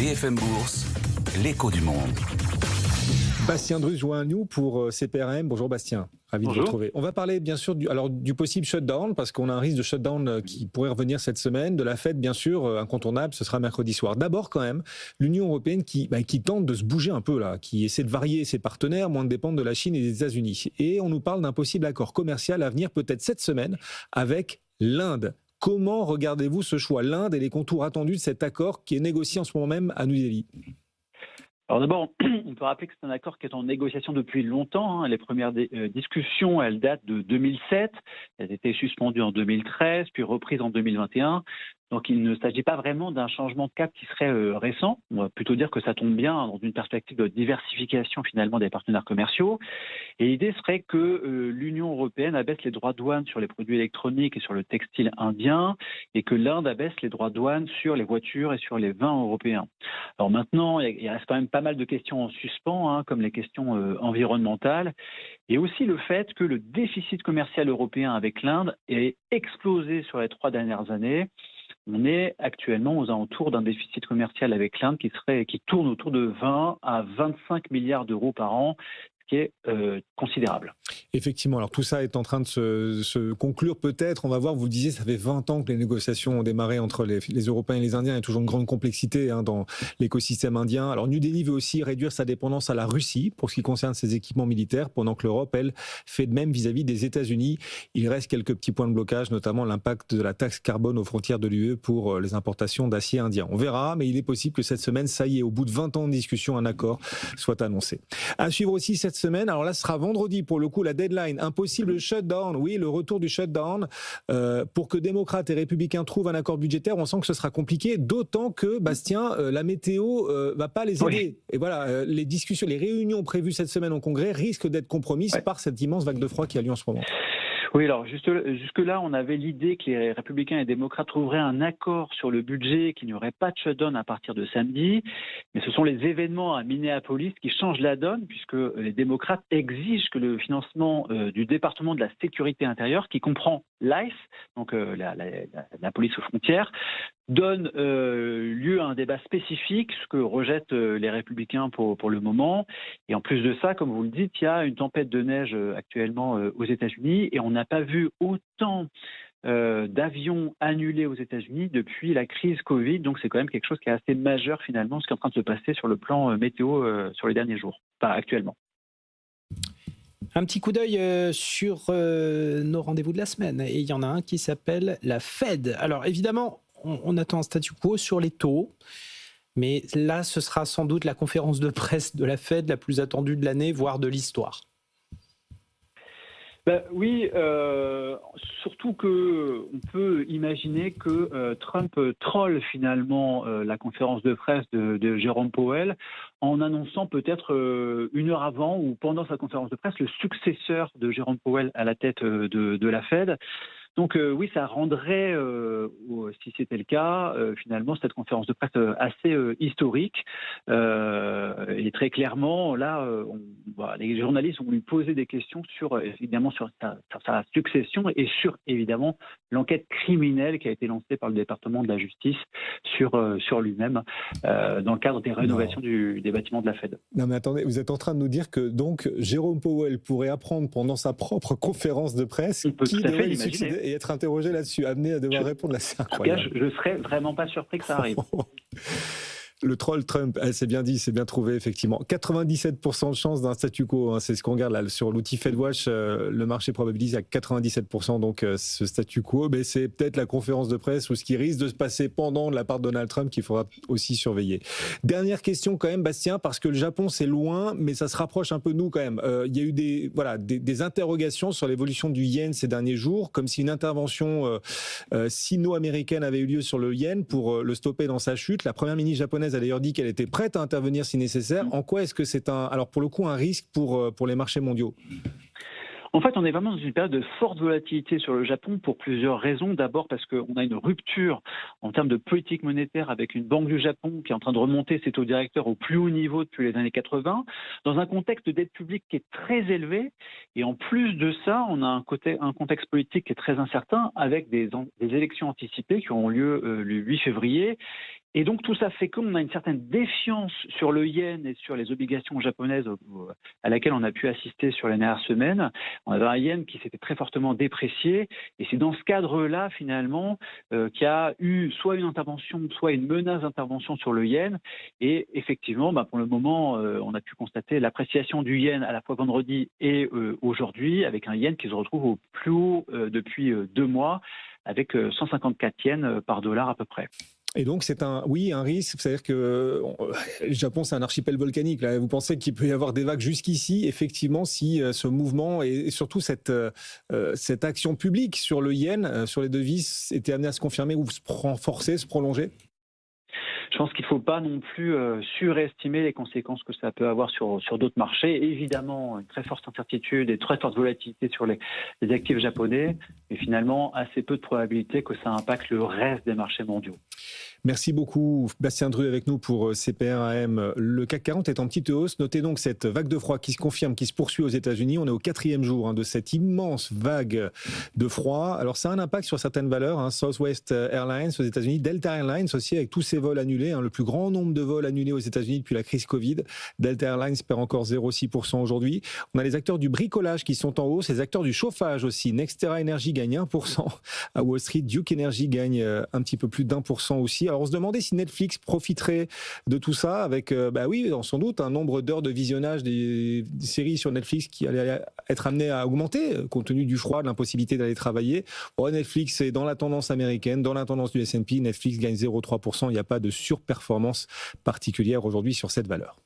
BFM Bourse, l'écho du monde. Bastien Druz joint à nous pour CPRM. Bonjour Bastien, ravi de vous retrouver. On va parler bien sûr du possible shutdown, parce qu'on a un risque de shutdown qui pourrait revenir cette semaine. De la Fed, bien sûr, incontournable, ce sera mercredi soir. D'abord quand même, l'Union européenne qui tente de se bouger un peu là, qui essaie de varier ses partenaires, moins de dépendre de la Chine et des États-Unis. Et on nous parle d'un possible accord commercial à venir peut-être cette semaine avec l'Inde. Comment regardez-vous ce choix, l'Inde et les contours attendus de cet accord qui est négocié en ce moment même à New Delhi ? Alors d'abord, on peut rappeler que c'est un accord qui est en négociation depuis longtemps. Les premières discussions, elles datent de 2007. Elles étaient suspendues en 2013, puis reprises en 2021. Donc il ne s'agit pas vraiment d'un changement de cap qui serait récent. On va plutôt dire que ça tombe bien dans une perspective de diversification finalement des partenaires commerciaux. Et l'idée serait que l'Union européenne abaisse les droits de douane sur les produits électroniques et sur le textile indien, et que l'Inde abaisse les droits de douane sur les voitures et sur les vins européens. Alors maintenant, il reste quand même pas mal de questions en suspens, comme les questions environnementales, et aussi le fait que le déficit commercial européen avec l'Inde ait explosé sur les 3 dernières années. On est actuellement aux alentours d'un déficit commercial avec l'Inde qui tourne autour de 20 à 25 milliards d'euros par an, ce qui est considérable. Effectivement, alors tout ça est en train de se conclure peut-être, on va voir, vous le disiez, ça fait 20 ans que les négociations ont démarré entre les Européens et les Indiens, il y a toujours une grande complexité dans l'écosystème indien. Alors New Delhi veut aussi réduire sa dépendance à la Russie pour ce qui concerne ses équipements militaires, pendant que l'Europe, elle, fait de même vis-à-vis des États-Unis. Il reste quelques petits points de blocage, notamment l'impact de la taxe carbone aux frontières de l'UE pour les importations d'acier indien. On verra, mais il est possible que cette semaine, ça y est, au bout de 20 ans de discussion, un accord soit annoncé. À suivre aussi cette semaine, alors là, ce sera vendredi pour le coup, la deadline, un possible shutdown, oui, le retour du shutdown, pour que démocrates et républicains trouvent un accord budgétaire. On sent que ce sera compliqué, d'autant que, Bastien, la météo va pas les aider. Oui. Et voilà, les discussions, les réunions prévues cette semaine au Congrès risquent d'être compromises par cette immense vague de froid qui a lieu en ce moment. Oui, alors jusque-là, on avait l'idée que les républicains et démocrates trouveraient un accord sur le budget, qu'il n'y aurait pas de shutdown à partir de samedi. Mais ce sont les événements à Minneapolis qui changent la donne, puisque les démocrates exigent que le financement du département de la sécurité intérieure, qui comprend l'ICE, donc la police aux frontières, donne lieu à un débat spécifique, ce que rejettent les républicains pour le moment. Et en plus de ça, comme vous le dites, il y a une tempête de neige actuellement aux États-Unis, et on n'a pas vu autant d'avions annulés aux États-Unis depuis la crise Covid. Donc c'est quand même quelque chose qui est assez majeur finalement, ce qui est en train de se passer sur le plan météo sur les derniers jours, enfin actuellement. Un petit coup d'œil sur nos rendez-vous de la semaine. Et il y en a un qui s'appelle la Fed. Alors évidemment, on attend un statu quo sur les taux. Mais là, ce sera sans doute la conférence de presse de la Fed la plus attendue de l'année, voire de l'histoire. Oui, surtout qu'on peut imaginer que Trump troll finalement la conférence de presse de Jérôme Powell en annonçant peut-être une heure avant ou pendant sa conférence de presse le successeur de Jérôme Powell à la tête de la Fed. Donc oui, ça rendrait, si c'était le cas, finalement cette conférence de presse assez historique. Et très clairement, là, les journalistes vont lui poser des questions évidemment sur sa succession et sur évidemment l'enquête criminelle qui a été lancée par le département de la justice sur lui-même dans le cadre des rénovations des bâtiments de la Fed. Non mais attendez, vous êtes en train de nous dire que donc Jérôme Powell pourrait apprendre pendant sa propre conférence de presse qui devrait lui succéder et être interrogé là-dessus, amené à devoir répondre là, c'est incroyable. En tout cas, je ne serais vraiment pas surpris que ça arrive. Le troll Trump, c'est bien dit, c'est bien trouvé, effectivement. 97% de chance d'un statu quo, c'est ce qu'on regarde là sur l'outil FedWatch, le marché probabilise à 97% donc ce statu quo, mais c'est peut-être la conférence de presse ou ce qui risque de se passer pendant de la part de Donald Trump qu'il faudra aussi surveiller. Dernière question quand même, Bastien, parce que le Japon c'est loin, mais ça se rapproche un peu de nous quand même. Il y a eu des interrogations sur l'évolution du yen ces derniers jours, comme si une intervention sino-américaine avait eu lieu sur le yen pour le stopper dans sa chute. La première ministre japonaise a d'ailleurs dit qu'elle était prête à intervenir si nécessaire. En quoi est-ce que c'est alors pour le coup un risque pour les marchés mondiaux ? En fait, on est vraiment dans une période de forte volatilité sur le Japon pour plusieurs raisons. D'abord parce qu'on a une rupture en termes de politique monétaire avec une banque du Japon qui est en train de remonter ses taux directeurs au plus haut niveau depuis les années 80, dans un contexte de dette publique qui est très élevé. Et en plus de ça, on a un contexte politique qui est très incertain avec des élections anticipées qui auront lieu le 8 février. Et donc tout ça fait qu'on a une certaine défiance sur le yen et sur les obligations japonaises à laquelle on a pu assister sur les dernières semaines. On avait un yen qui s'était très fortement déprécié et c'est dans ce cadre-là finalement qu'il y a eu soit une intervention, soit une menace d'intervention sur le yen. Et effectivement, pour le moment, on a pu constater l'appréciation du yen à la fois vendredi et aujourd'hui avec un yen qui se retrouve au plus haut depuis 2 mois avec 154 yens par dollar à peu près. Et donc, c'est un risque. C'est-à-dire que le Japon, c'est un archipel volcanique. Là. Vous pensez qu'il peut y avoir des vagues jusqu'ici, effectivement, si ce mouvement et surtout cette action publique sur le yen, sur les devises, était amenée à se confirmer ou se renforcer, se prolonger? Je pense qu'il ne faut pas non plus surestimer les conséquences que ça peut avoir sur d'autres marchés. Évidemment, une très forte incertitude et très forte volatilité sur les actifs japonais, mais finalement, assez peu de probabilité que ça impacte le reste des marchés mondiaux. Merci beaucoup, Bastien Drue, avec nous pour CPR-AM. Le CAC 40 est en petite hausse. Notez donc cette vague de froid qui se confirme, qui se poursuit aux États-Unis. On est au 4e jour de cette immense vague de froid. Alors, ça a un impact sur certaines valeurs. Southwest Airlines aux États-Unis, Delta Airlines aussi, avec tous ses vols annulés. Le plus grand nombre de vols annulés aux États-Unis depuis la crise Covid. Delta Airlines perd encore 0,6% aujourd'hui. On a les acteurs du bricolage qui sont en hausse, les acteurs du chauffage aussi. Nextera Energy gagne 1% à Wall Street. Duke Energy gagne un petit peu plus d'1% aussi. Alors on se demandait si Netflix profiterait de tout ça avec, sans doute, un nombre d'heures de visionnage des séries sur Netflix qui allait être amené à augmenter compte tenu du froid, de l'impossibilité d'aller travailler. Netflix est dans la tendance américaine, dans la tendance du S&P. Netflix gagne 0,3%. Il n'y a pas de surperformance particulière aujourd'hui sur cette valeur.